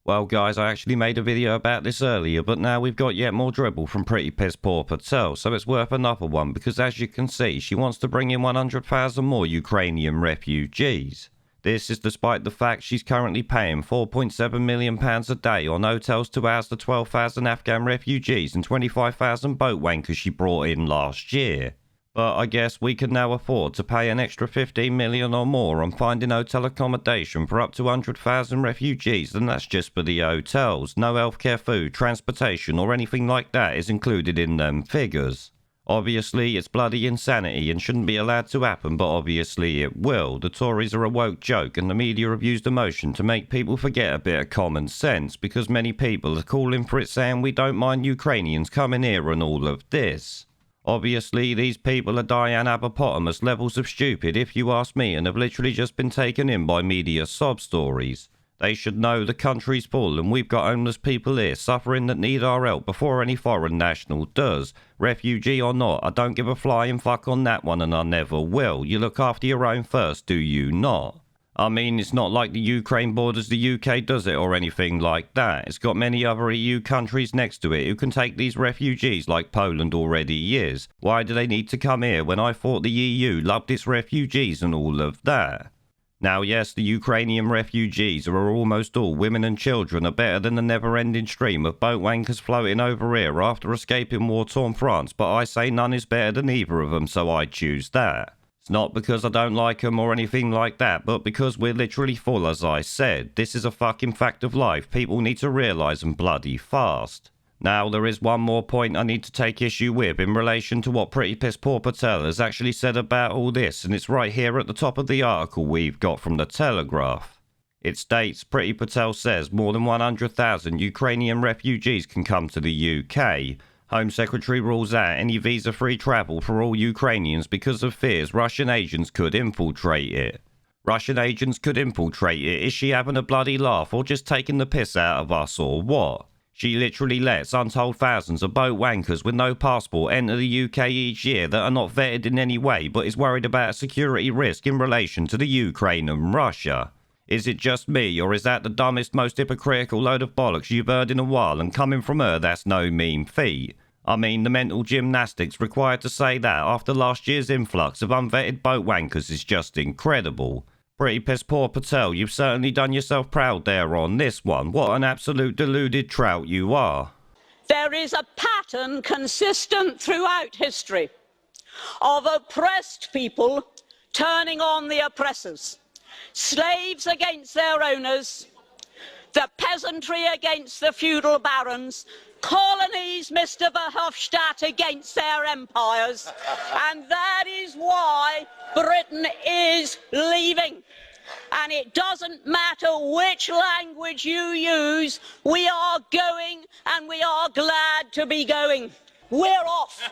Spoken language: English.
Well guys, I actually made a video about this earlier, but now we've got yet more dribble from Priti Patel, so it's worth another one, because as you can see, she wants to bring in 100,000 more Ukrainian refugees. This is despite the fact she's currently paying £4.7 million a day on hotels to house the 12,000 Afghan refugees and 25,000 boat wankers she brought in last year. But I guess we can now afford to pay an extra 15 million or more on finding hotel accommodation for up to 100,000 refugees, and that's just for the hotels. No healthcare, food, transportation or anything like that is included in them figures. Obviously it's bloody insanity and shouldn't be allowed to happen, but obviously it will. The Tories are a woke joke and the media have used emotion to make people forget a bit of common sense, because many people are calling for it, saying we don't mind Ukrainians coming here and all of this. Obviously, these people are Diane Aberpotamus levels of stupid, if you ask me, and have literally just been taken in by media sob stories. They should know the country's full and we've got homeless people here suffering that need our help before any foreign national does. Refugee or not, I don't give a flying fuck on that one and I never will. You look after your own first, do you not? I mean, it's not like the Ukraine borders the UK does it or anything like that. It's got many other EU countries next to it who can take these refugees, like Poland already is. Why do they need to come here when I thought the EU loved its refugees and all of that? Now yes, the Ukrainian refugees, who are almost all women and children, are better than the never-ending stream of boat wankers floating over here after escaping war-torn France, but I say none is better than either of them, so I choose that. Not because I don't like them or anything like that, but because we're literally full, as I said. This is a fucking fact of life. People need to realise and bloody fast. Now, there is one more point I need to take issue with in relation to what Priti Patel has actually said about all this, and it's right here at the top of the article we've got from the Telegraph. It states, Priti Patel says more than 100,000 Ukrainian refugees can come to the UK. Home Secretary rules out any visa-free travel for all Ukrainians because of fears Russian agents could infiltrate it. Russian agents could infiltrate it? Is she having a bloody laugh or just taking the piss out of us or what? She literally lets untold thousands of boat wankers with no passport enter the UK each year that are not vetted in any way, but is worried about a security risk in relation to the Ukraine and Russia. Is it just me, or is that the dumbest, most hypocritical load of bollocks you've heard in a while, and coming from her, that's no mean feat? I mean, the mental gymnastics required to say that after last year's influx of unvetted boat wankers is just incredible. Priti Patel, you've certainly done yourself proud there on this one. What an absolute deluded trout you are. There is a pattern consistent throughout history of oppressed people turning on the oppressors. Slaves against their owners, the peasantry against the feudal barons, colonies, Mr. Verhofstadt, against their empires. And that is why Britain is leaving. And it doesn't matter which language you use, we are going, and we are glad to be going. We're off.